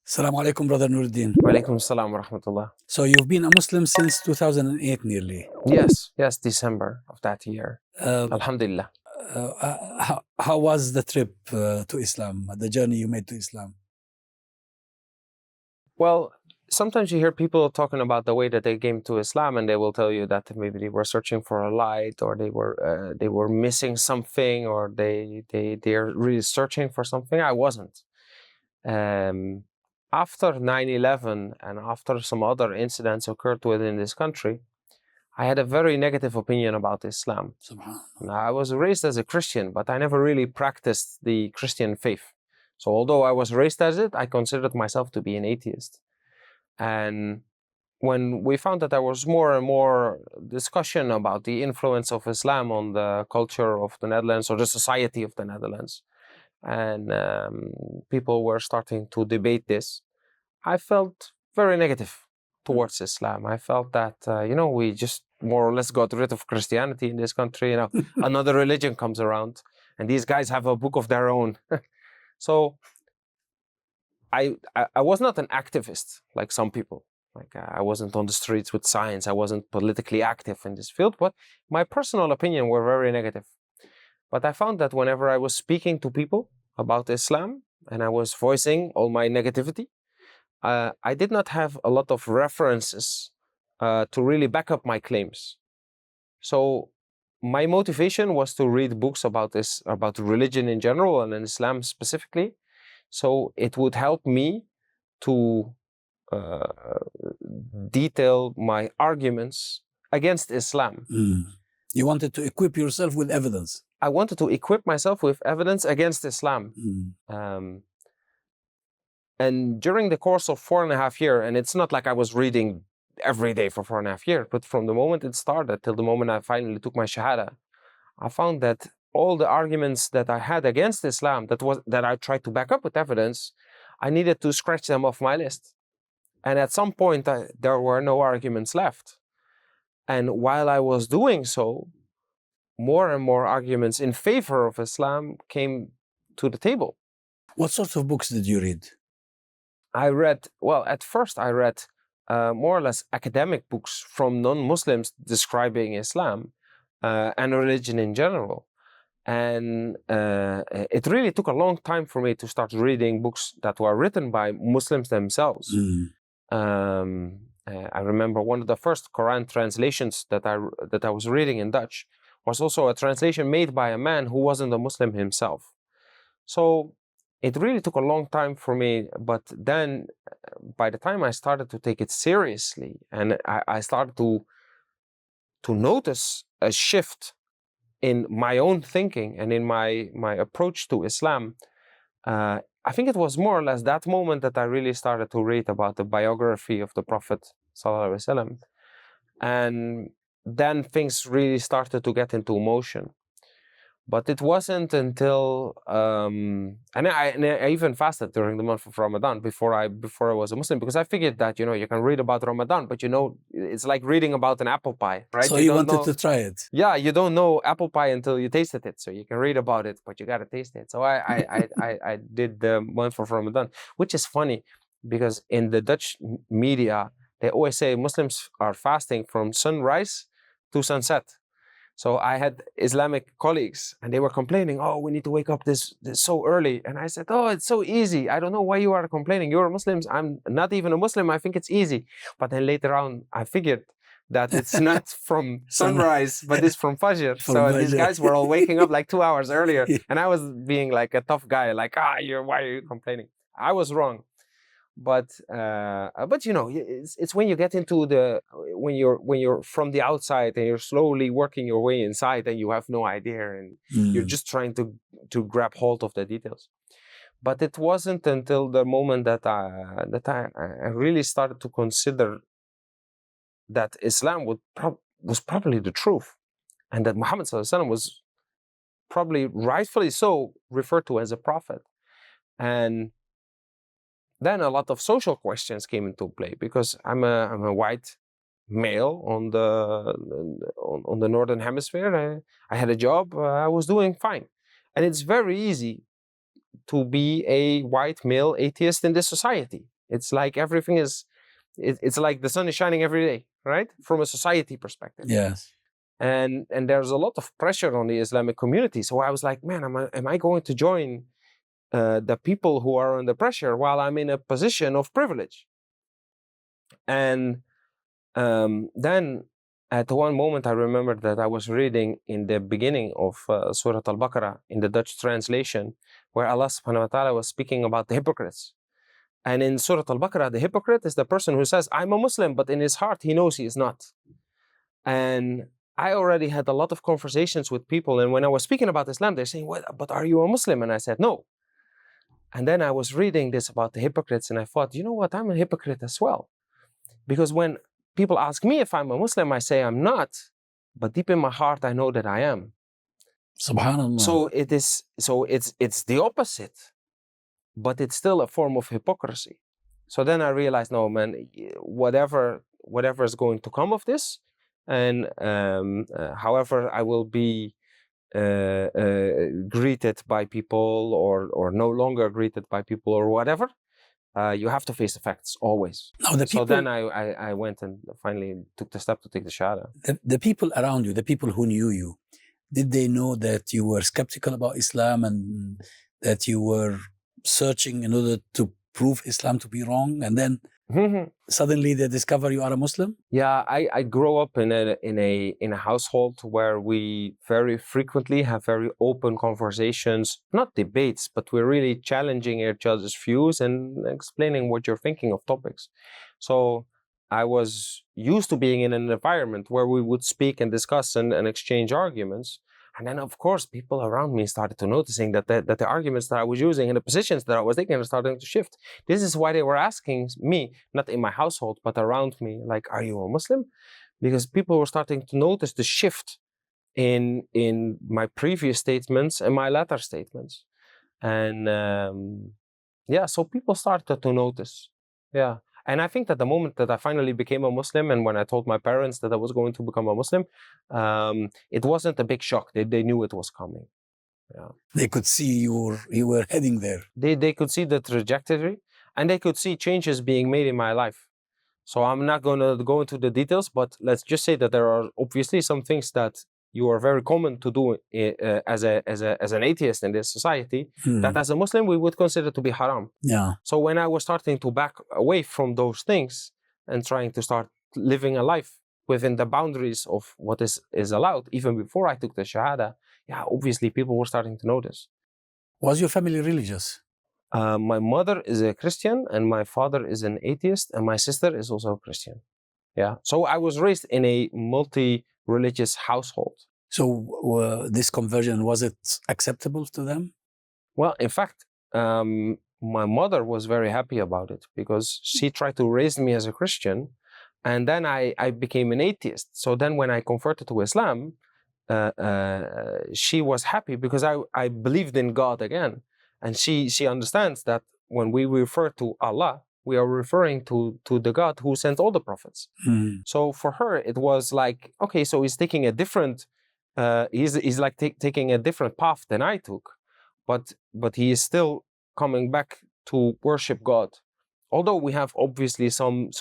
Assalamu alaikum, brother Nourdeen. Walaikum salam wa rahmatullah. So you've been a Muslim since 2008 nearly. Yes, December of that year. Uh, Alhamdulillah. how was the trip to Islam, the journey you made to Islam? Well, sometimes you hear people talking about the way that they came to Islam, and they will tell you that maybe they were searching for a light, or they were missing something, or they're really searching for something. I wasn't. After 9/11 and after some other incidents occurred within this country, I had a very negative opinion about Islam. Subhanallah. I was raised as a Christian, but I never really practiced the Christian faith. So although I was raised as it, I considered myself to be an atheist. And when we found that there was more and more discussion about the influence of Islam on the culture of the Netherlands or the society of the Netherlands, and people were starting to debate this, I felt very negative towards Islam. I felt that, we just more or less got rid of Christianity in this country. Another religion comes around, and these guys have a book of their own. So I was not an activist like some people. Like I wasn't on the streets with signs. I wasn't politically active in this field, but my personal opinion were very negative. But I found that whenever I was speaking to people about Islam and I was voicing all my negativity, I did not have a lot of references to really back up my claims. So my motivation was to read books about religion in general and in Islam specifically. So it would help me to detail my arguments against Islam. You wanted to equip yourself with evidence. I wanted to equip myself with evidence against Islam. And during the course of 4.5 years, and it's not like I was reading every day for 4.5 years, but from the moment it started till the moment I finally took my Shahada, I found that all the arguments that I had against Islam, that I tried to back up with evidence, I needed to scratch them off my list. And at some point, there were no arguments left. And while I was doing so, more and more arguments in favor of Islam came to the table. What sorts of books did you read? At first I read more or less academic books from non-Muslims describing Islam and religion in general. And it really took a long time for me to start reading books that were written by Muslims themselves. I remember one of the first Quran translations that I was reading in Dutch was also a translation made by a man who wasn't a Muslim himself. So it really took a long time for me, but then by the time I started to take it seriously and I started to notice a shift in my own thinking and in my approach to Islam, I think it was more or less that moment that I really started to read about the biography of the Prophet ﷺ. And then things really started to get into motion. But it wasn't until and I even fasted during the month of Ramadan before I was a Muslim, because I figured that you can read about Ramadan, but it's like reading about an apple pie, right? So you wanted to try it. Yeah, you don't know apple pie until you tasted it. So you can read about it, but you gotta taste it. So I did the month of Ramadan, which is funny because in the Dutch media they always say Muslims are fasting from sunrise to sunset. So I had Islamic colleagues and they were complaining, oh, we need to wake up this so early. And I said, oh, it's so easy. I don't know why you are complaining. You're Muslims. I'm not even a Muslim. I think it's easy. But then later on, I figured that it's not from sunrise, but it's from Fajr. So these guys were all waking up like 2 hours earlier. And I was being like a tough guy, like, why are you complaining? I was wrong. But it's when you get into when you're from the outside and you're slowly working your way inside and you have no idea and you're just trying to grab hold of the details. But it wasn't until the moment that I really started to consider that Islam was probably the truth, and that Muhammad ﷺ was probably rightfully so referred to as a prophet. And then a lot of social questions came into play because I'm a white male on the northern hemisphere. I had a job. I was doing fine, and it's very easy to be a white male atheist in this society. It's like everything is, it's like the sun is shining every day, right? From a society perspective. Yes. And there's a lot of pressure on the Islamic community. So I was like, man, am I going to join the people who are under pressure while I'm in a position of privilege? And then at one moment, I remembered that I was reading in the beginning of Surah Al-Baqarah in the Dutch translation, where Allah subhanahu wa ta'ala was speaking about the hypocrites. And in Surah Al-Baqarah, the hypocrite is the person who says, I'm a Muslim, but in his heart, he knows he is not. And I already had a lot of conversations with people. And when I was speaking about Islam, they're saying, what, but are you a Muslim? And I said, no. And then I was reading this about the hypocrites, and I thought, you know what, I'm a hypocrite as well. Because when people ask me if I'm a Muslim, I say I'm not, but deep in my heart, I know that I am. Subhanallah. So it's the opposite, but it's still a form of hypocrisy. So then I realized, no, man, whatever is going to come of this, and however I will be greeted by people or no longer greeted by people or whatever, you have to face the facts always. Now, So then I went and finally took the step to take the Shahada. The people around you, the people who knew you, did they know that you were skeptical about Islam and that you were searching in order to prove Islam to be wrong, and then suddenly they discover you are a Muslim? Yeah, I grew up in a household where we very frequently have very open conversations, not debates, but we're really challenging each other's views and explaining what you're thinking of topics. So I was used to being in an environment where we would speak and discuss and exchange arguments. And then, of course, people around me started to noticing that the arguments that I was using and the positions that I was taking were starting to shift. This is why they were asking me, not in my household, but around me, like, are you a Muslim? Because people were starting to notice the shift in my previous statements and my latter statements. And so people started to notice. Yeah. And I think that the moment that I finally became a Muslim, and when I told my parents that I was going to become a Muslim, it wasn't a big shock. They knew it was coming. Yeah. They could see you were heading there. They could see the trajectory, and they could see changes being made in my life. So I'm not going to go into the details, but let's just say that there are obviously some things that you are very common to do as an atheist in this society, that as a Muslim we would consider to be haram. Yeah. So when I was starting to back away from those things and trying to start living a life within the boundaries of what is allowed, even before I took the Shahada, obviously people were starting to notice. Was your family religious? My mother is a Christian and my father is an atheist, and my sister is also a Christian. Yeah. So I was raised in a multi-religious household. So this conversion, was it acceptable to them? Well, in fact, my mother was very happy about it because she tried to raise me as a Christian, and then I became an atheist. So then when I converted to Islam, she was happy because I believed in God again. And she understands that when we refer to Allah, we are referring to the God who sent all the prophets. So for her, it was like, okay, so he's taking a different, he's like taking a different path than I took, but he is still coming back to worship God. Although we have obviously some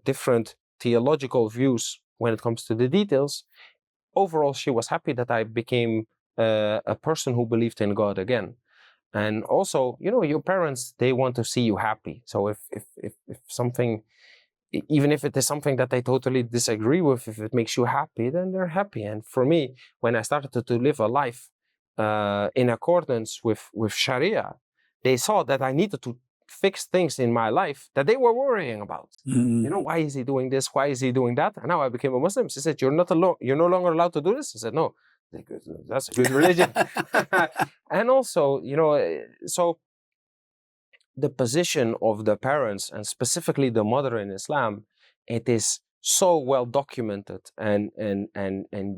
different theological views when it comes to the details, overall she was happy that I became a person who believed in God again. And also, your parents, they want to see you happy. So if something, even if it is something that they totally disagree with, if it makes you happy, then they're happy. And for me, when I started to live a life in accordance with Sharia, they saw that I needed to fix things in my life that they were worrying about. Why is he doing this? Why is he doing that? And now I became a Muslim. She said, you're no longer allowed to do this? I said, no. That's a good religion. And also, so the position of the parents, and specifically the mother in Islam, it is so well documented, and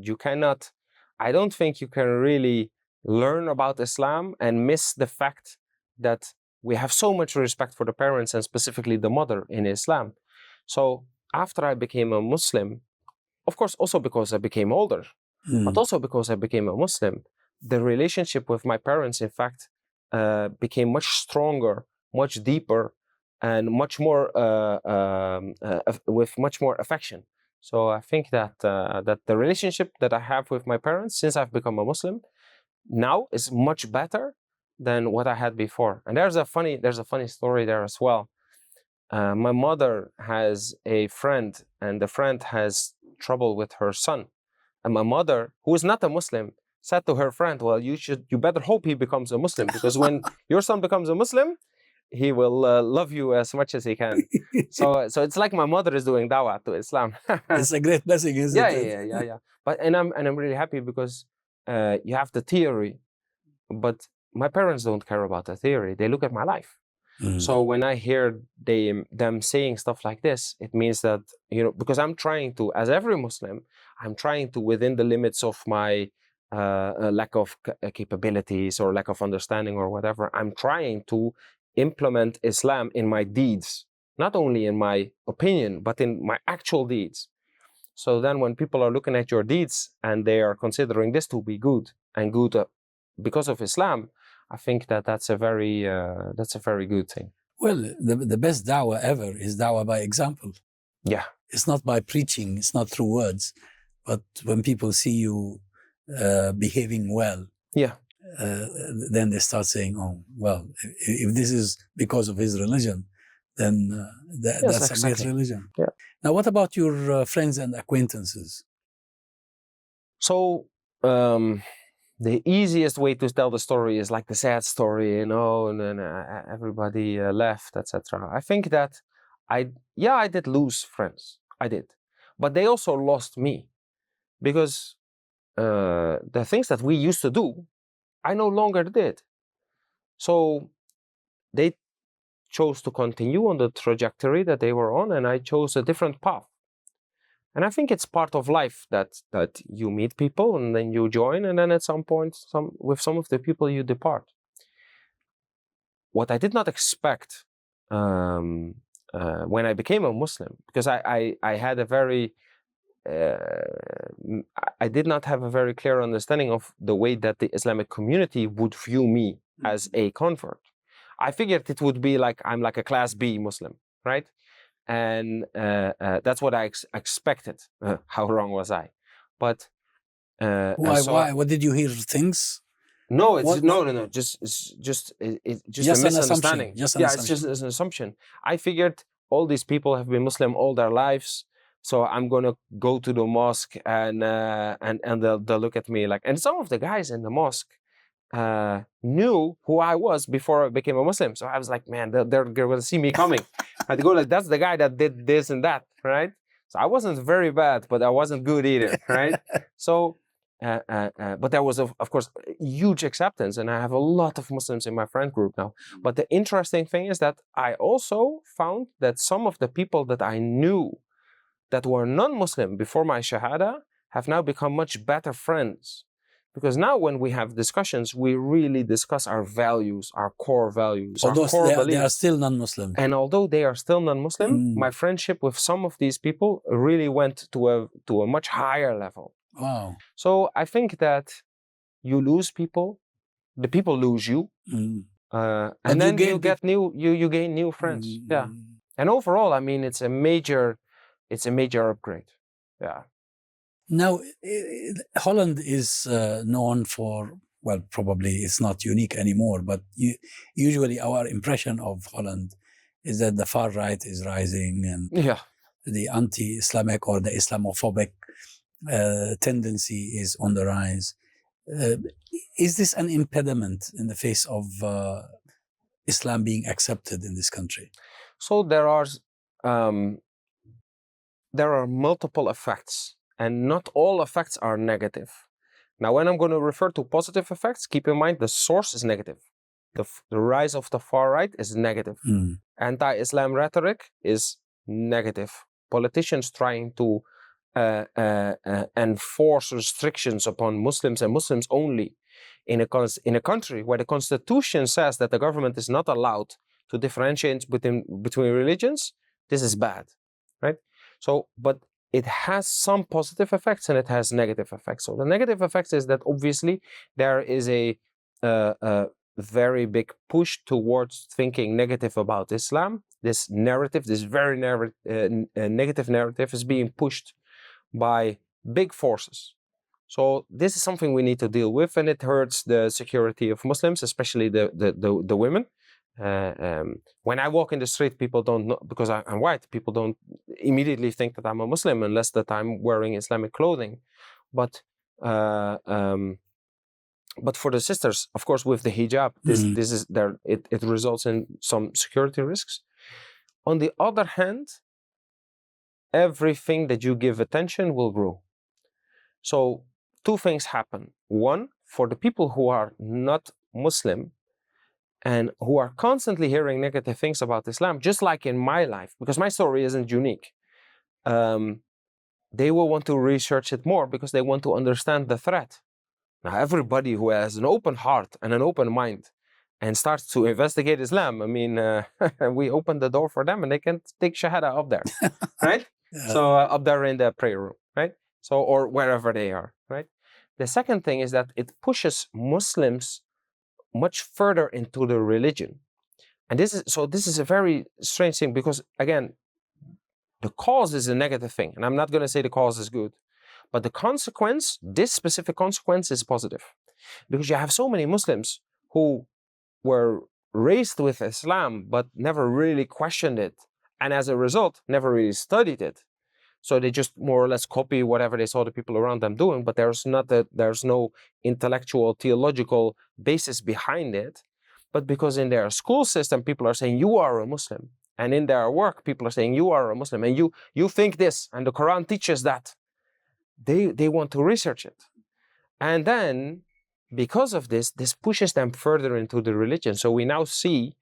you cannot, I don't think you can really learn about Islam and miss the fact that we have so much respect for the parents and specifically the mother in Islam. So after I became a Muslim, of course, also because I became older, but also because I became a Muslim, the relationship with my parents, in fact, became much stronger, much deeper. and much more with much more affection. So I think that that the relationship that I have with my parents since I've become a Muslim now is much better than what I had before. And there's a funny story there as well. My mother has a friend, and the friend has trouble with her son. And my mother, who is not a Muslim, said to her friend, "Well, you better hope he becomes a Muslim, because when your son becomes a Muslim, he will love you as much as he can." So it's like my mother is doing dawah to Islam. It's a great blessing, isn't it? Yeah. But I'm really happy because you have the theory, but my parents don't care about the theory. They look at my life. So when I hear them saying stuff like this, it means that, because I'm trying to, as every Muslim, I'm trying to, within the limits of my lack of capabilities or lack of understanding or whatever, I'm trying to implement Islam in my deeds, not only in my opinion, but in my actual deeds. So then when people are looking at your deeds and they are considering this to be good and good because of Islam, I think that's a very good thing. Well, the best dawah ever is dawah by example. Yeah. It's not by preaching, it's not through words, but when people see you behaving well, yeah, then they start saying, "Oh, well, if this is because of his religion, then that's a great religion." Yeah. Now, what about your friends and acquaintances? So, the easiest way to tell the story is like the sad story, and then everybody left, etc. I think that I did lose friends. I did. But they also lost me, because the things that we used to do, I no longer did. So they chose to continue on the trajectory that they were on, and I chose a different path. And I think it's part of life that you meet people and then you join, and then at some point, with some of the people you depart. What I did not expect when I became a Muslim, because I had a very I did not have a very clear understanding of the way that the Islamic community would view me as a convert. I figured it would be like I'm like a class B Muslim, right? And that's what I expected. How wrong was I? But Why? What did you hear? Things? No, no. Just a misunderstanding. It's just an assumption. I figured all these people have been Muslim all their lives, so I'm gonna go to the mosque and they'll look at me like. And some of the guys in the mosque knew who I was before I became a Muslim. So I was like, man, they're going to see me coming. I'd go like, that's the guy that did this and that, right? So I wasn't very bad, but I wasn't good either, right? So, but there was, of course, huge acceptance, and I have a lot of Muslims in my friend group now. But the interesting thing is that I also found that some of the people that I knew that were non-Muslim before my Shahada have now become much better friends. Because now when we have discussions, we really discuss our values, our core values, although our core beliefs. They are still non-Muslim. And although they are still non-Muslim, my friendship with some of these people really went to a much higher level. Wow. So I think that you lose people, the people lose you, and then you gain new friends. Yeah. And overall, I mean, it's a major upgrade. Yeah. Now, Holland is known for, well, probably it's not unique anymore, but usually our impression of Holland is that the far right is rising and the anti-Islamic or the Islamophobic tendency is on the rise. Is this an impediment in the face of Islam being accepted in this country? So there are multiple effects. And not all effects are negative. Now, when I'm going to refer to positive effects, keep in mind the source is negative. The rise of the far right is negative. Anti-Islam rhetoric is negative. Politicians trying to enforce restrictions upon Muslims and Muslims only in a country where the constitution says that the government is not allowed to differentiate between religions, this is bad, right? So, but it has some positive effects and it has negative effects. So the negative effects is that obviously there is a very big push towards thinking negative about Islam. This narrative, this very negative narrative is being pushed by big forces. So this is something we need to deal with, and it hurts the security of Muslims, especially the women. When I walk in the street, people don't know, because I'm white, people don't immediately think that I'm a Muslim unless that I'm wearing Islamic clothing. But for the sisters, of course, with the hijab, this is there. It results in some security risks. On the other hand, everything that you give attention will grow. So two things happen. One, for the people who are not Muslim and who are constantly hearing negative things about Islam, just like in my life, because my story isn't unique, they will want to research it more because they want to understand the threat. Now, everybody who has an open heart and an open mind and starts to investigate Islam, I mean, we open the door for them and they can take Shahada up there, right? Yeah. So up there in the prayer room, right? So, or wherever they are, right? The second thing is that it pushes Muslims much further into the religion. And this is a very strange thing because, again, the cause is a negative thing. And I'm not going to say the cause is good. But the consequence, this specific consequence, is positive. Because you have so many Muslims who were raised with Islam but never really questioned it. And as a result, never really studied it. So they just more or less copy whatever they saw the people around them doing, but there's no intellectual, theological basis behind it. But because in their school system, people are saying, you are a Muslim. And in their work, people are saying, you are a Muslim. And you think this, and the Quran teaches that. They want to research it. And then, because of this pushes them further into the religion. So we now see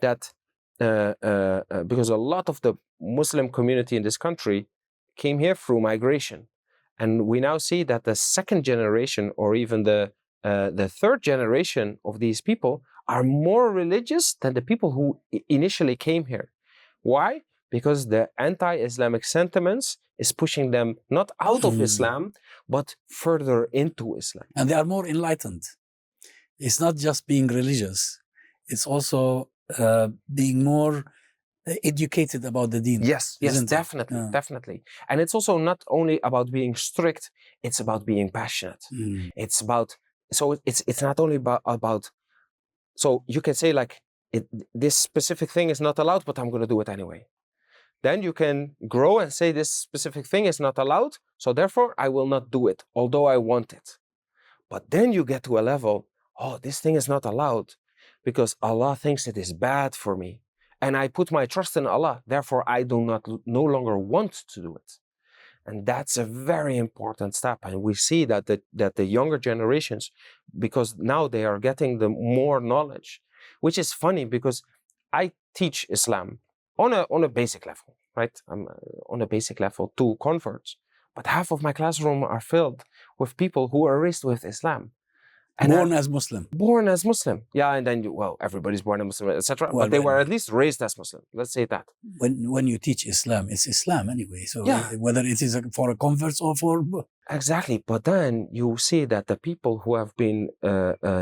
that because a lot of the Muslim community in this country came here through migration. And we now see that the second generation or even the third generation of these people are more religious than the people who initially came here. Why? Because the anti-Islamic sentiments is pushing them not out of Islam, but further into Islam. And they are more enlightened. It's not just being religious. It's also being more educated about the Deen. Yes, definitely. And it's also not only about being strict, it's about being passionate. It's about, so it's not only about, so you can say like, this specific thing is not allowed, but I'm going to do it anyway. Then you can grow and say this specific thing is not allowed, so therefore I will not do it, although I want it. But then you get to a level, oh, this thing is not allowed because Allah thinks it is bad for me. And I put my trust in Allah, therefore I do no longer want to do it. And that's a very important step. And we see that the younger generations, because now they are getting the more knowledge, which is funny because I teach Islam on a basic level, right? I'm on a basic level to converts. But half of my classroom are filled with people who are raised with Islam. And born as Muslim. Born as Muslim. Yeah, and then, everybody's born as Muslim, etc. But they were at least raised as Muslim. Let's say that. When you teach Islam, it's Islam anyway. So whether it is for a converts or for... Exactly. But then you see that the people who have been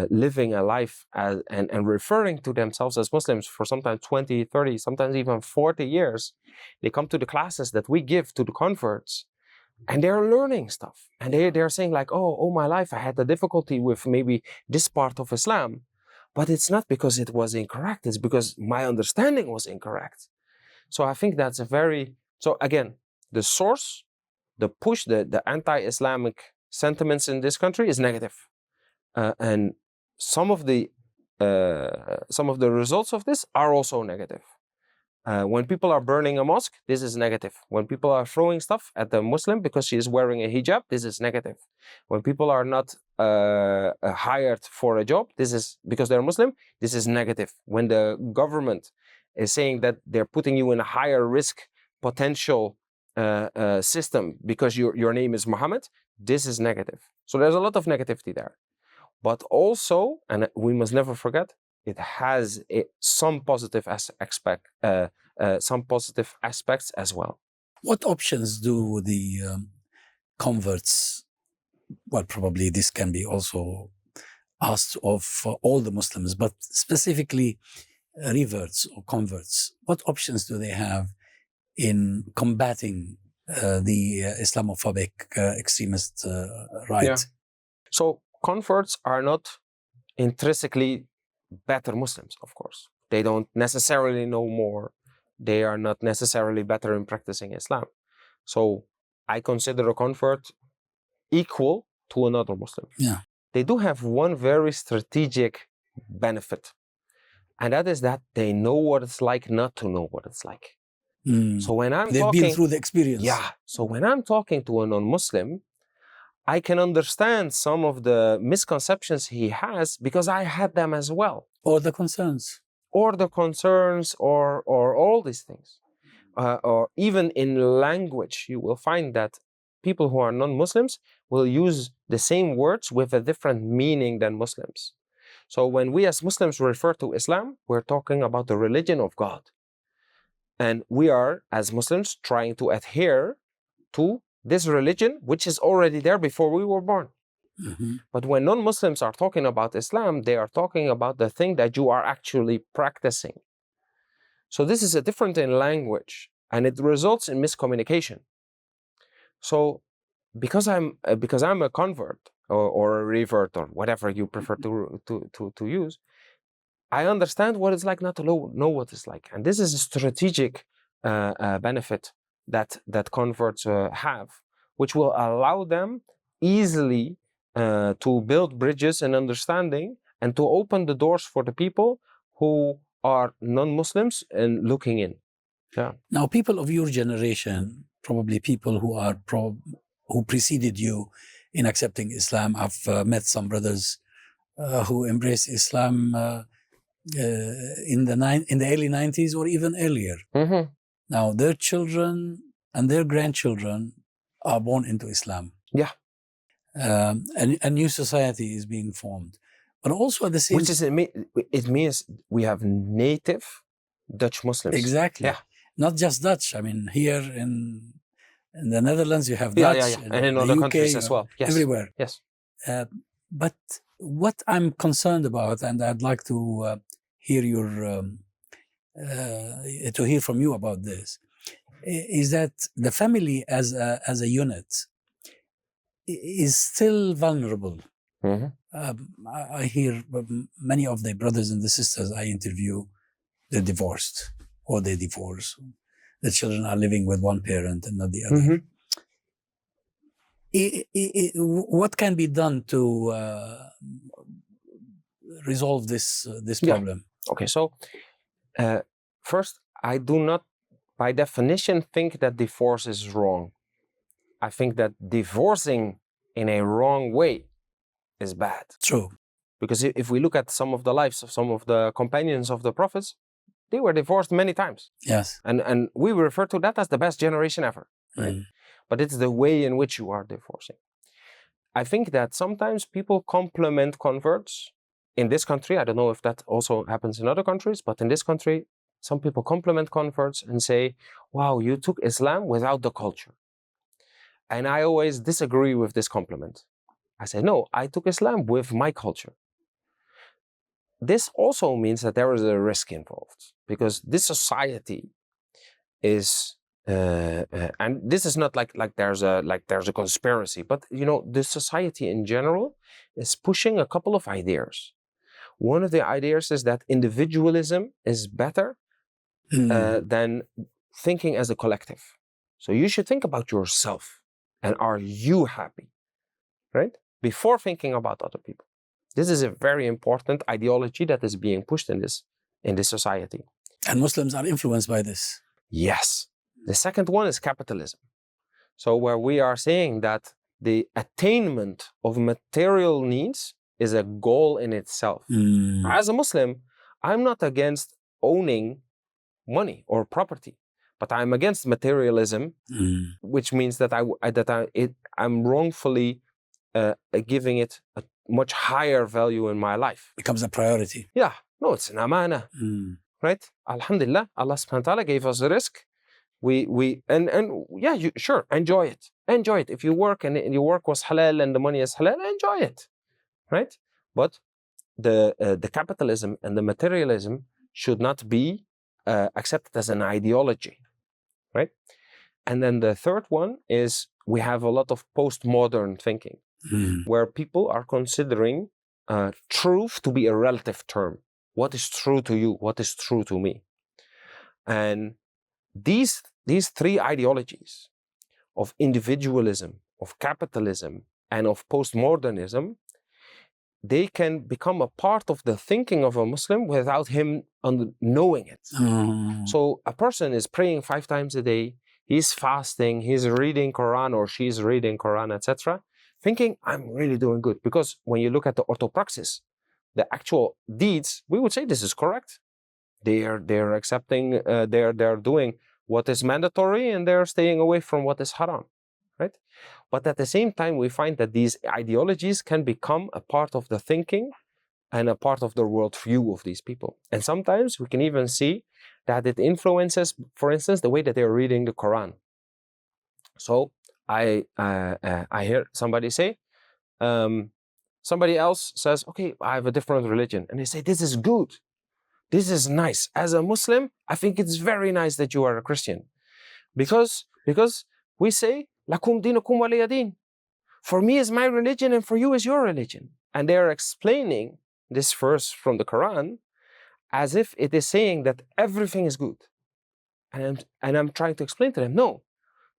living a life and referring to themselves as Muslims for sometimes 20, 30, sometimes even 40 years, they come to the classes that we give to the converts. And they're learning stuff. And they're saying like, oh, my life, I had a difficulty with maybe this part of Islam. But it's not because it was incorrect. It's because my understanding was incorrect. So I think that's so again, the source, the push, the anti-Islamic sentiments in this country is negative. And some of the results of this are also negative. When people are burning a mosque, this is negative. When people are throwing stuff at the Muslim because she is wearing a hijab, this is negative. When people are not hired for a job, this is because they're Muslim, this is negative. When the government is saying that they're putting you in a higher risk potential system because your name is Muhammad, this is negative. So there's a lot of negativity there. But also, and we must never forget, it has some positive aspects as well. What options do the converts? Well, probably this can be also asked of all the Muslims, but specifically reverts or converts, what options do they have in combating the Islamophobic extremist right? Yeah. So converts are not intrinsically better Muslims, of course. They don't necessarily know more. They are not necessarily better in practicing Islam. So I consider a convert equal to another Muslim. Yeah. They do have one very strategic benefit, and that is that they know what it's like not to know what it's like. So when they've been through the experience. Yeah. So when I'm talking to a non-Muslim, I can understand some of the misconceptions he has because I had them as well. Or the concerns. Or all these things. Or even in language, you will find that people who are non-Muslims will use the same words with a different meaning than Muslims. So when we as Muslims refer to Islam, we're talking about the religion of God. And we are, as Muslims, trying to adhere to this religion, which is already there before we were born. But when non-Muslims are talking about Islam, they are talking about the thing that you are actually practicing. So this is a difference in language, and it results in miscommunication. So because I'm a convert or a revert or whatever you prefer to use, I understand what it's like not to know what it's like. And this is a strategic benefit that converts have, which will allow them easily to build bridges and understanding and to open the doors for the people who are non-Muslims and looking in. Yeah. Now, people of your generation, probably people who are who preceded you in accepting Islam, I've met some brothers who embraced Islam in the early 90s or even earlier. Now, their children and their grandchildren are born into Islam. Yeah. And a new society is being formed. But also at the same time... It means we have native Dutch Muslims. Exactly. Yeah. Not just Dutch. I mean, here in the Netherlands, you have Dutch. And in other UK, countries as well. Yes. Everywhere. Yes. But what I'm concerned about, and I'd like to hear to hear from you about this, is that the family as a unit is still vulnerable. I hear many of the brothers and the sisters I interview, they're divorced or they divorce. The children are living with one parent and not the other. What can be done to resolve this problem? Okay, so first, I do not, by definition, think that divorce is wrong. I think that divorcing in a wrong way is bad. True. Because if we look at some of the lives of some of the companions of the prophets, they were divorced many times. Yes. And we refer to that as the best generation ever. Right? But it's the way in which you are divorcing. I think that sometimes people compliment converts. In this country, I don't know if that also happens in other countries, but in this country, some people compliment converts and say, wow, you took Islam without the culture. And I always disagree with this compliment. I say, no, I took Islam with my culture. This also means that there is a risk involved because this society is, and this is not like there's a conspiracy, but you know, this society in general is pushing a couple of ideas. One of the ideas is that individualism is better than thinking as a collective. So you should think about yourself and are you happy, right? Before thinking about other people. This is a very important ideology that is being pushed in this society. And Muslims are influenced by this. Yes. The second one is capitalism. So where we are saying that the attainment of material needs is a goal in itself. As a Muslim, I'm not against owning money or property, but I'm against materialism, which means that I'm wrongfully giving it a much higher value in my life. Becomes a priority. Yeah. No, it's an amana. Right? Alhamdulillah, Allah subhanahu wa ta'ala gave us a risk. Sure, enjoy it. Enjoy it. If you work and your work was halal and the money is halal, enjoy it. Right? But the capitalism and the materialism should not be accepted as an ideology, right? And then the third one is we have a lot of postmodern thinking, where people are considering truth to be a relative term. What is true to you? What is true to me? And these three ideologies of individualism, of capitalism, and of postmodernism, they can become a part of the thinking of a Muslim without him knowing it. So a person is praying 5 times a day, he's fasting, he's reading Quran or she's reading Quran, etc., thinking, I'm really doing good. Because when you look at the orthopraxis, the actual deeds, we would say this is correct. They're accepting, they're doing what is mandatory and they're staying away from what is haram, right? But at the same time, we find that these ideologies can become a part of the thinking and a part of the worldview of these people. And sometimes we can even see that it influences, for instance, the way that they're reading the Quran. So I hear somebody say, somebody else says, okay, I have a different religion. And they say, this is good. This is nice. As a Muslim, I think it's very nice that you are a Christian. Because we say, lakum dinukum waliya din. For me is my religion and for you is your religion. And they are explaining this verse from the Quran as if it is saying that everything is good. And I'm trying to explain to them, no,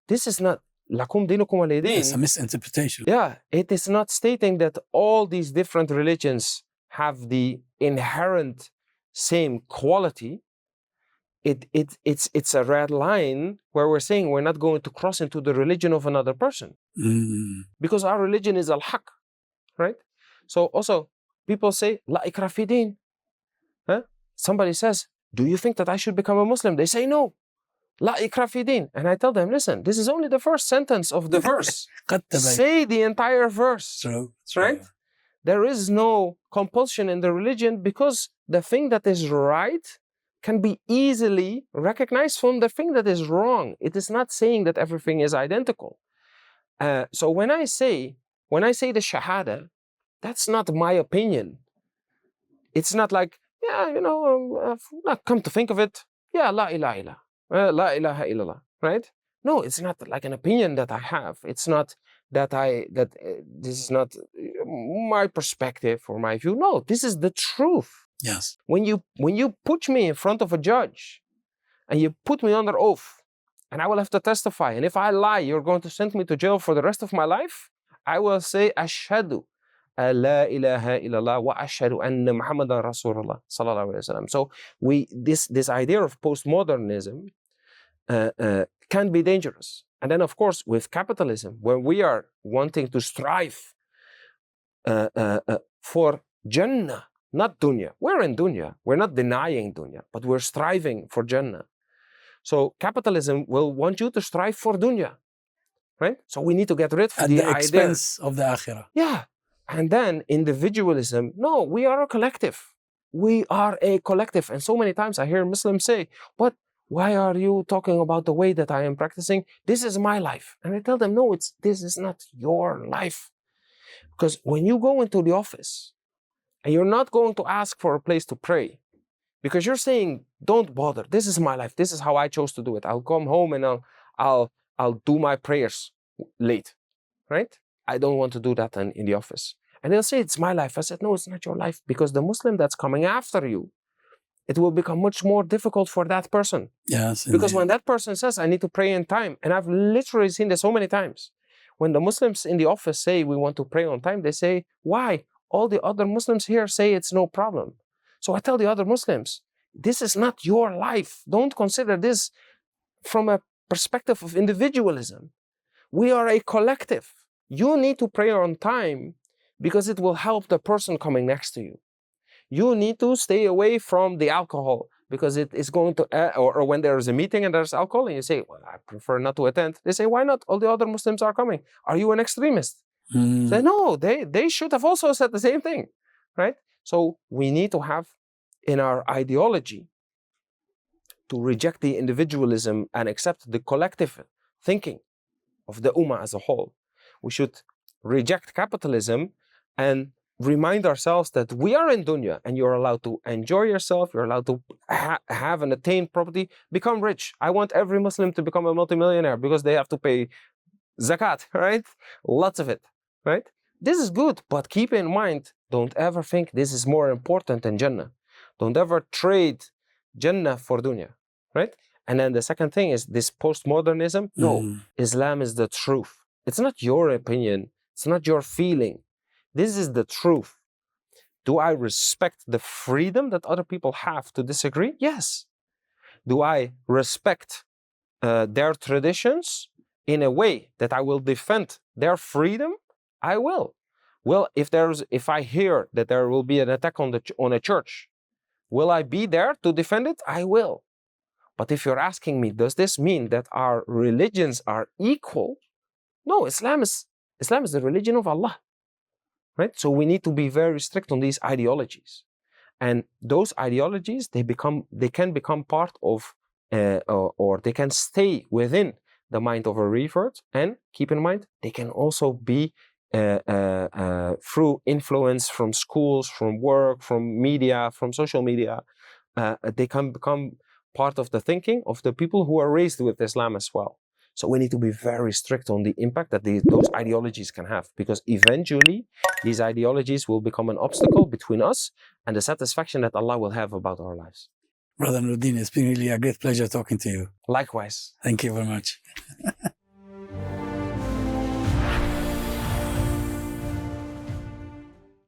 this is not lakum dinukum waliya din. It's a misinterpretation. Yeah, it is not stating that all these different religions have the inherent same quality. It's a red line where we're saying we're not going to cross into the religion of another person. Because our religion is al-haq, right? So also people say, la ikra fi din. Huh? Somebody says, do you think that I should become a Muslim? They say no. La ikra fi din. And I tell them, listen, this is only the first sentence of the verse. Say the entire verse. True. Right? There is no compulsion in the religion because the thing that is right can be easily recognized from the thing that is wrong. It is not saying that everything is identical. So when I say the Shahada, that's not my opinion. It's not like, yeah, you know, come to think of it, yeah, la ilaha illallah, la ilaha illallah, right? No, it's not like an opinion that I have. It's not that this is not my perspective or my view. No, this is the truth. Yes. When you put me in front of a judge and you put me under oath and I will have to testify, and if I lie, you're going to send me to jail for the rest of my life, I will say, Ashhadu la ilaha illallah wa ashhadu anna Muhammadan Rasulullah sallallahu alayhi wa sallam. So this idea of postmodernism can be dangerous. And then, of course, with capitalism, when we are wanting to strive for Jannah, not dunya. We're in dunya. We're not denying dunya, but we're striving for Jannah. So capitalism will want you to strive for dunya, right? So we need to get rid of at the expense of the akhirah. Yeah. And then individualism, no, we are a collective. We are a collective. And so many times I hear Muslims say, but why are you talking about the way that I am practicing? This is my life. And I tell them, no, this is not your life. Because when you go into the office and you're not going to ask for a place to pray, because you're saying, don't bother. This is my life. This is how I chose to do it. I'll come home and I'll do my prayers late, right? I don't want to do that in the office. And they'll say, it's my life. I said, no, it's not your life. Because the Muslim that's coming after you, it will become much more difficult for that person. Yes. Because when that person says, I need to pray in time, and I've literally seen this so many times. When the Muslims in the office say, we want to pray on time, they say, why? All the other Muslims here say it's no problem. So I tell the other Muslims, this is not your life. Don't consider this from a perspective of individualism. We are a collective. You need to pray on time because it will help the person coming next to you. You need to stay away from the alcohol because it is going to, or when there is a meeting and there's alcohol and you say, well, I prefer not to attend. They say, why not? All the other Muslims are coming. Are you an extremist? Say, no, they should have also said the same thing, right? So we need to have in our ideology to reject the individualism and accept the collective thinking of the Ummah as a whole. We should reject capitalism and remind ourselves that we are in dunya and you're allowed to enjoy yourself, you're allowed to have and attain property, become rich. I want every Muslim to become a multimillionaire because they have to pay zakat, right? Lots of it, right? This is good, but keep in mind, don't ever think this is more important than Jannah. Don't ever trade Jannah for dunya, right? And then the second thing is this postmodernism. No, Islam is the truth. It's not your opinion. It's not your feeling. This is the truth. Do I respect the freedom that other people have to disagree? Yes. Do I respect their traditions in a way that I will defend their freedom? I will. Well, if I hear that there will be an attack on a church, will I be there to defend it? I will. But if you're asking me, does this mean that our religions are equal? No, Islam is the religion of Allah. Right? So we need to be very strict on these ideologies. And those ideologies, they can become part of, or they can stay within the mind of a revert. And keep in mind, they can also be through influence from schools, from work, from media, from social media. They can become part of the thinking of the people who are raised with Islam as well. So we need to be very strict on the impact that those ideologies can have, because eventually these ideologies will become an obstacle between us and the satisfaction that Allah will have about our lives. Brother Nourdeen, it's been really a great pleasure talking to you. Likewise. Thank you very much.